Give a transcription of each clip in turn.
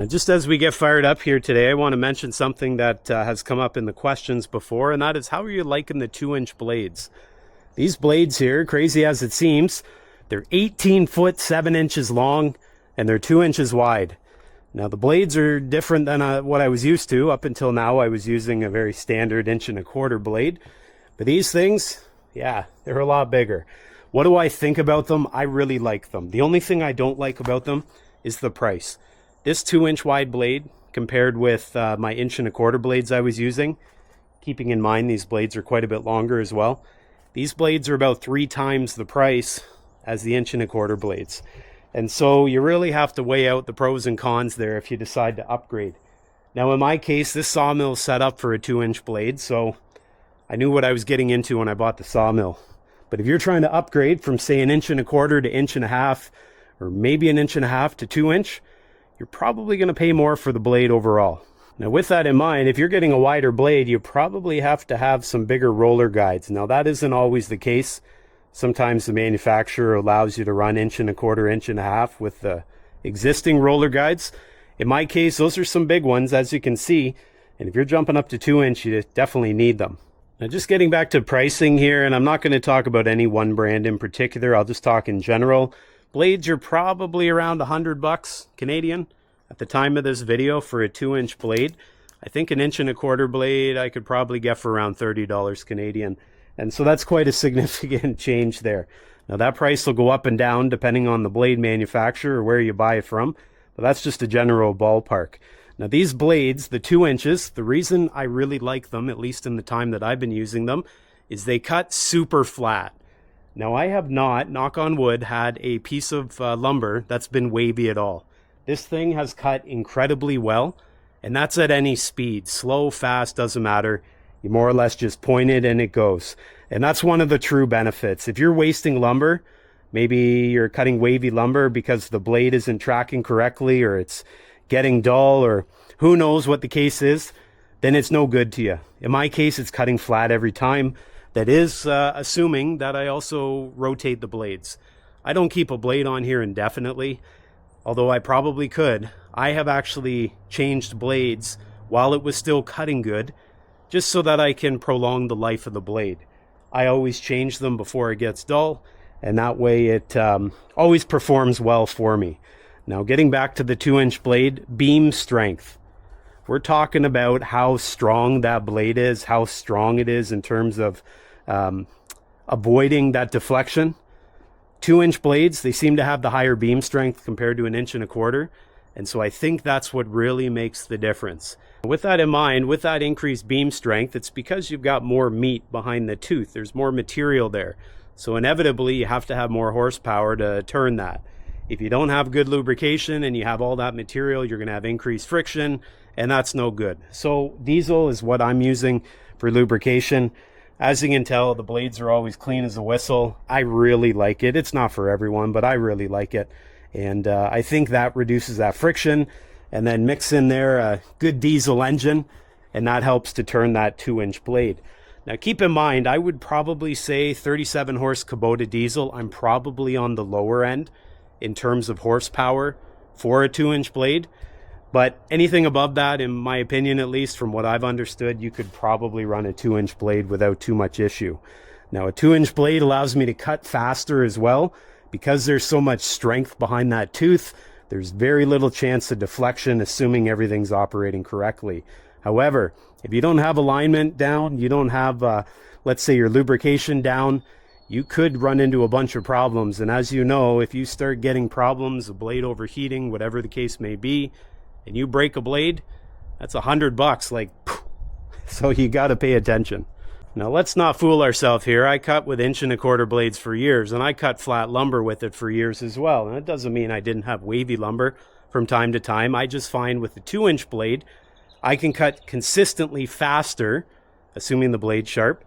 Just as we get fired up here today, I want to mention something that has come up in the questions before, and that is, how are you liking the 2-inch blades? These blades here, crazy as it seems, they're 18 foot 7 inches long and they're 2 inches wide. Now the blades are different than what I was used to. Up until now I was using a very standard 1.25" blade, but these things, yeah, they're a lot bigger. What do I think about them? I really like them. The only thing I don't like about them is the price. This 2-inch wide blade compared with my 1.25" blades I was using, keeping in mind these blades are quite a bit longer as well. These blades are about 3 times the price as the 1.25" blades. And so you really have to weigh out the pros and cons there if you decide to upgrade. Now in my case, this Sawmill is set up for a 2-inch blade, so I knew what I was getting into when I bought the Sawmill. But if you're trying to upgrade from say an 1.25" to 1.5", or maybe an 1.5" to 2-inch, you're probably going to pay more for the blade overall. Now with that in mind, if you're getting a wider blade, you probably have to have some bigger roller guides. Now that isn't always the case. Sometimes the manufacturer allows you to run 1.25", 1.5" with the existing roller guides. In my case, those are some big ones, as you can see. And if you're jumping up to 2-inch, you definitely need them. Now just getting back to pricing here, and I'm not going to talk about any one brand in particular, I'll just talk in general. Blades are probably around $100 Canadian at the time of this video for a 2-inch blade. I think an 1.25" blade I could probably get for around $30 Canadian. And so that's quite a significant change there. Now that price will go up and down depending on the blade manufacturer or where you buy it from, but that's just a general ballpark. Now these blades, the 2 inches, the reason I really like them, at least in the time that I've been using them, is they cut super flat. Now I have not, knock on wood, had a piece of lumber that's been wavy at all. This thing has cut incredibly well, and that's at any speed. Slow, fast, doesn't matter. You more or less just point it and it goes. And that's one of the true benefits. If you're wasting lumber, maybe you're cutting wavy lumber because the blade isn't tracking correctly, or it's getting dull, or who knows what the case is, then it's no good to you. In my case, it's cutting flat every time. That is assuming that I also rotate the blades. I don't keep a blade on here indefinitely, although I probably could. I have actually changed blades while it was still cutting good, just so that I can prolong the life of the blade. I always change them before it gets dull, and that way it always performs well for me. Now getting back to the 2-inch blade, beam strength. We're talking about how strong that blade is, how strong it is in terms of avoiding that deflection. 2-inch blades, they seem to have the higher beam strength compared to an 1.25", and so I think that's what really makes the difference. With that in mind, with that increased beam strength, it's because you've got more meat behind the tooth. There's more material there. So inevitably, you have to have more horsepower to turn that. If you don't have good lubrication and you have all that material, you're going to have increased friction, and that's no good. So diesel is what I'm using for lubrication. As you can tell, the blades are always clean as a whistle. I really like it. It's not for everyone, but I really like it. And I think that reduces that friction. And then mix in there a good diesel engine, and that helps to turn that 2-inch blade. Now keep in mind, I would probably say 37 horse Kubota diesel, I'm probably on the lower end in terms of horsepower for a 2-inch blade. But anything above that, in my opinion at least, from what I've understood, you could probably run a 2-inch blade without too much issue. Now a 2-inch blade allows me to cut faster as well. Because there's so much strength behind that tooth, there's very little chance of deflection, assuming everything's operating correctly. However, if you don't have alignment down, you don't have, let's say, your lubrication down, you could run into a bunch of problems. And as you know, if you start getting problems, a blade overheating, whatever the case may be, and you break a blade, that's $100, like, so you got to pay attention. Now let's not fool ourselves here. I cut with 1.25" blades for years, and I cut flat lumber with it for years as well. And it doesn't mean I didn't have wavy lumber from time to time. I just find with the 2-inch blade, I can cut consistently faster, assuming the blade's sharp,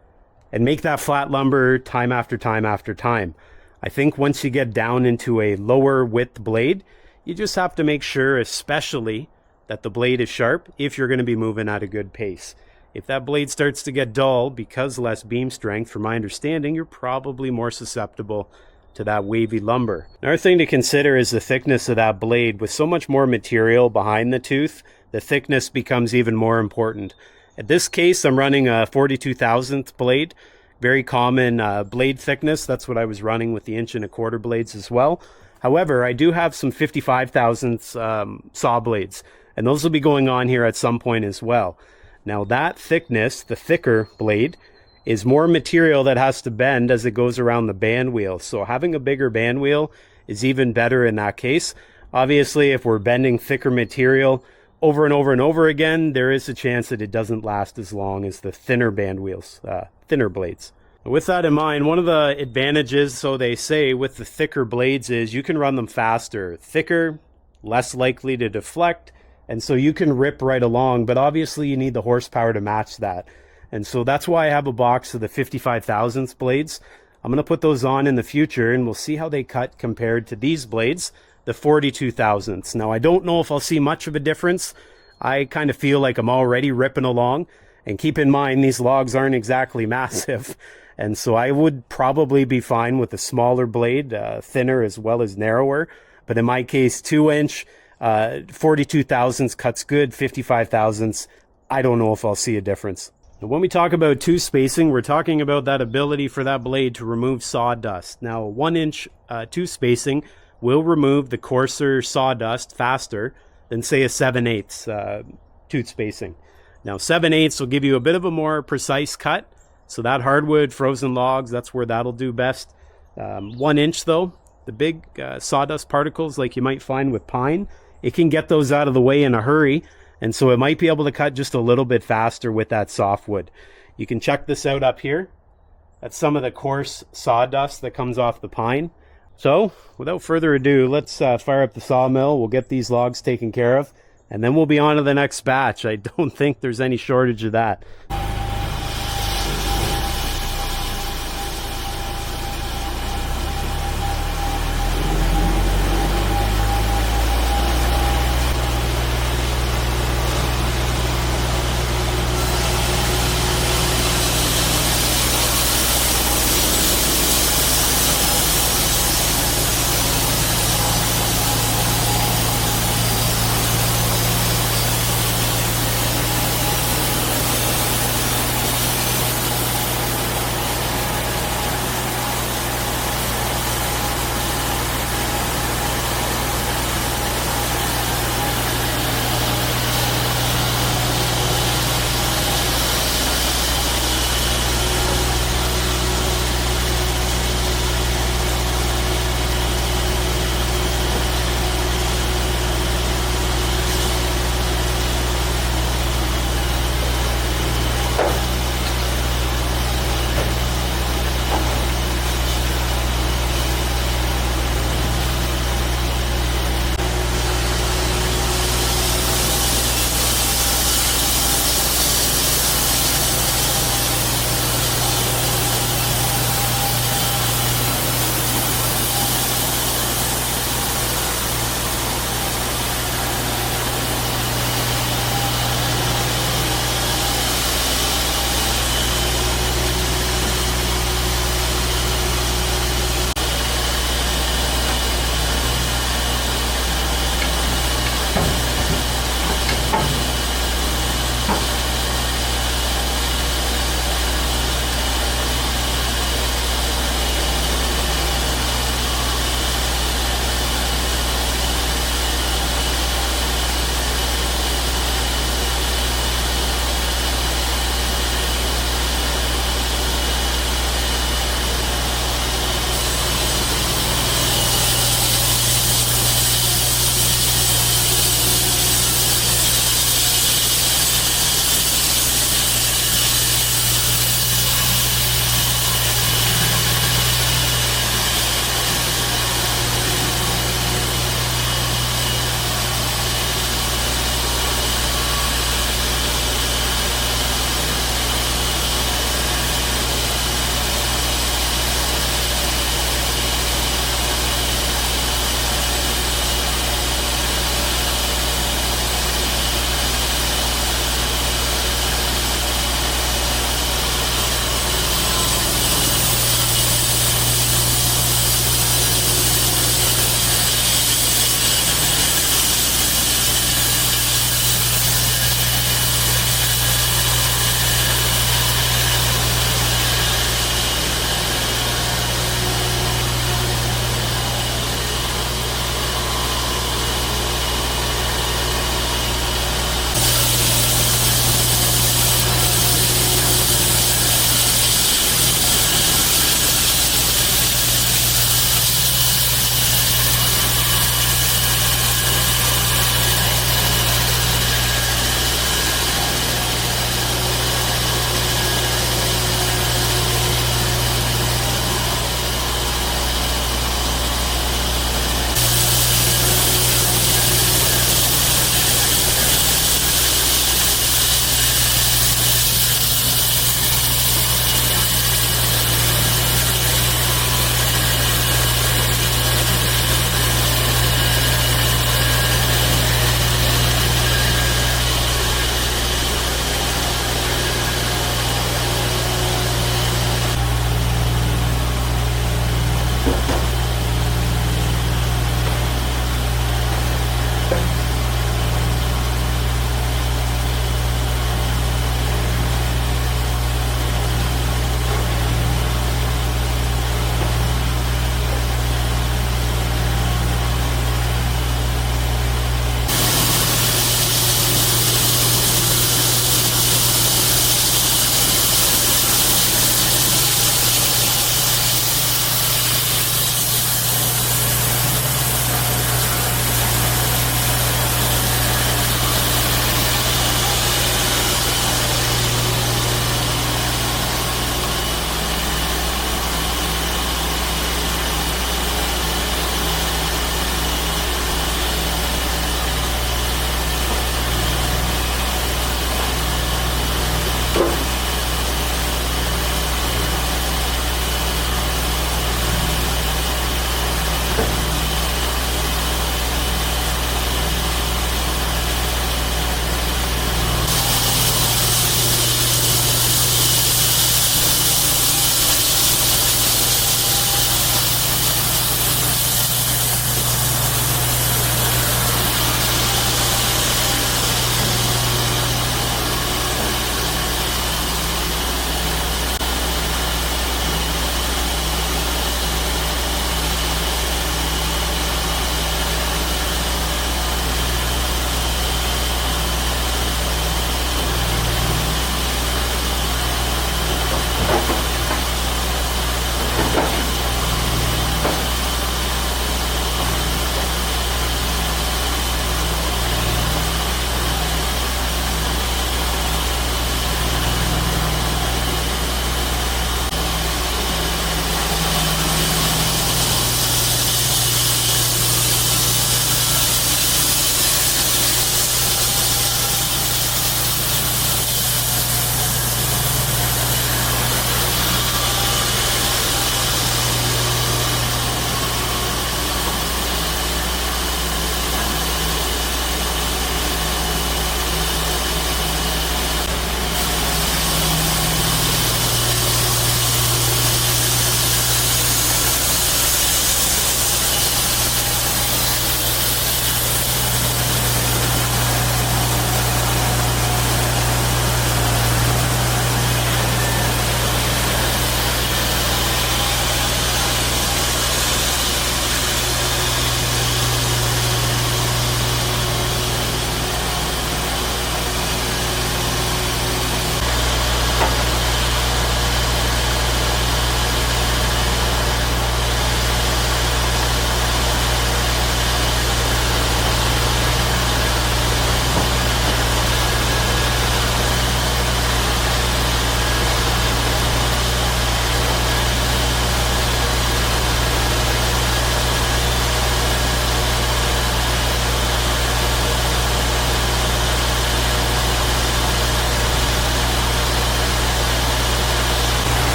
and make that flat lumber time after time after time. I think once you get down into a lower width blade, you just have to make sure, especially, that the blade is sharp if you're going to be moving at a good pace. If that blade starts to get dull because less beam strength, from my understanding, you're probably more susceptible to that wavy lumber. Another thing to consider is the thickness of that blade. With so much more material behind the tooth, the thickness becomes even more important. In this case, I'm running a 42 thousandth blade. Very common blade thickness. That's what I was running with the 1¼ inch blades as well. However, I do have some 55 thousandths saw blades, and those will be going on here at some point as well. Now that thickness, the thicker blade, is more material that has to bend as it goes around the band wheel. So having a bigger band wheel is even better in that case. Obviously, if we're bending thicker material over and over and over again, there is a chance that it doesn't last as long as the thinner band wheels, thinner blades. With that in mind, one of the advantages, so they say, with the thicker blades is you can run them faster. Thicker, less likely to deflect, and so you can rip right along, but obviously you need the horsepower to match that. And so that's why I have a box of the 55 thousandths blades. I'm going to put those on in the future, and we'll see how they cut compared to these blades, the 42 thousandths. Now, I don't know if I'll see much of a difference. I kind of feel like I'm already ripping along. And keep in mind, these logs aren't exactly massive. And so I would probably be fine with a smaller blade, thinner as well as narrower. But in my case, 2-inch, 42 thousandths cuts good, 55 thousandths, I don't know if I'll see a difference. Now, when we talk about tooth spacing, we're talking about that ability for that blade to remove sawdust. Now, 1-inch tooth spacing will remove the coarser sawdust faster than, say, a 7/8 tooth spacing. Now, 7/8 will give you a bit of a more precise cut. So that hardwood, frozen logs, that's where that'll do best. 1-inch though, the big sawdust particles like you might find with pine, it can get those out of the way in a hurry. And so it might be able to cut just a little bit faster with that softwood. You can check this out up here. That's some of the coarse sawdust that comes off the pine. So without further ado, let's fire up the sawmill. We'll get these logs taken care of, and then we'll be on to the next batch. I don't think there's any shortage of that.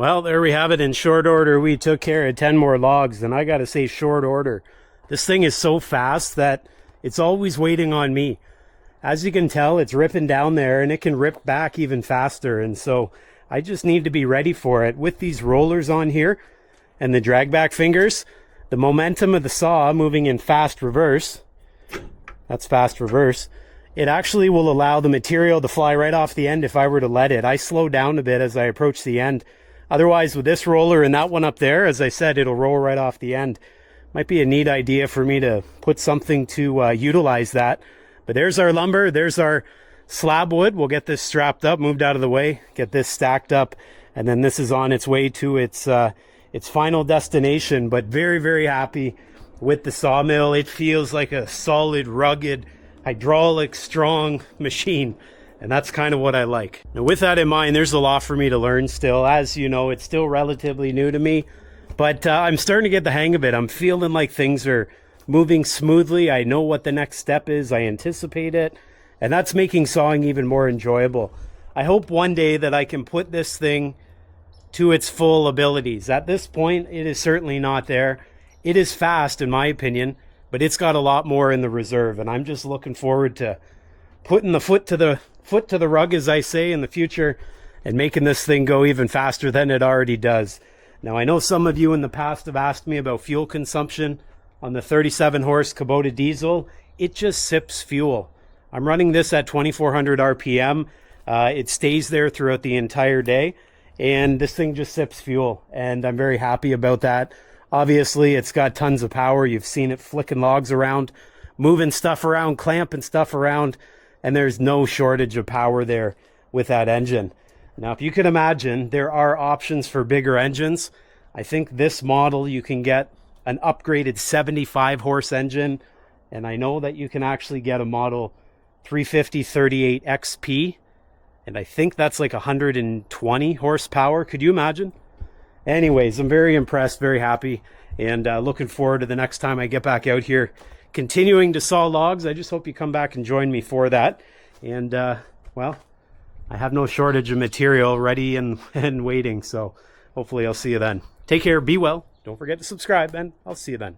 Well, there we have it. In short order, we took care of 10 more logs, and I gotta say, short order. This thing is so fast that it's always waiting on me. As you can tell, it's ripping down there, and it can rip back even faster, and so I just need to be ready for it. With these rollers on here and the drag back fingers, the momentum of the saw moving in fast reverse, that's fast reverse, it actually will allow the material to fly right off the end if I were to let it. I slow down a bit as I approach the end. Otherwise, with this roller and that one up there, as I said, it'll roll right off the end. Might be a neat idea for me to put something to utilize that. But there's our lumber. There's our slab wood. We'll get this strapped up, moved out of the way, get this stacked up, and then this is on its way to its final destination. But very, very happy with the sawmill. It feels like a solid, rugged, hydraulic, strong machine. And that's kind of what I like. Now, with that in mind, there's a lot for me to learn still. As you know, it's still relatively new to me, but I'm starting to get the hang of it. I'm feeling like things are moving smoothly. I know what the next step is. I anticipate it, and that's making sawing even more enjoyable. I hope one day that I can put this thing to its full abilities. At this point, it is certainly not there. It is fast, in my opinion, but it's got a lot more in the reserve, and I'm just looking forward to putting the foot to the rug, as I say, in the future, and making this thing go even faster than it already does. Now, I know some of you in the past have asked me about fuel consumption on the 37 horse Kubota diesel. It just sips fuel. I'm running this at 2400 RPM. It stays there throughout the entire day, and this thing just sips fuel, and I'm very happy about that. Obviously, it's got tons of power. You've seen it flicking logs around, moving stuff around, clamping stuff around, and there's no shortage of power there with that engine. Now, if you can imagine, there are options for bigger engines. I think this model, you can get an upgraded 75 horse engine, and I know that you can actually get a model 350-38 XP, and I think that's like 120 horsepower. Could you imagine? Anyways, I'm very impressed, very happy, and looking forward to the next time I get back out here continuing to saw logs. I just hope you come back and join me for that. And well, I have no shortage of material ready and waiting, so hopefully I'll see you then. Take care, be well, don't forget to subscribe, and I'll see you then.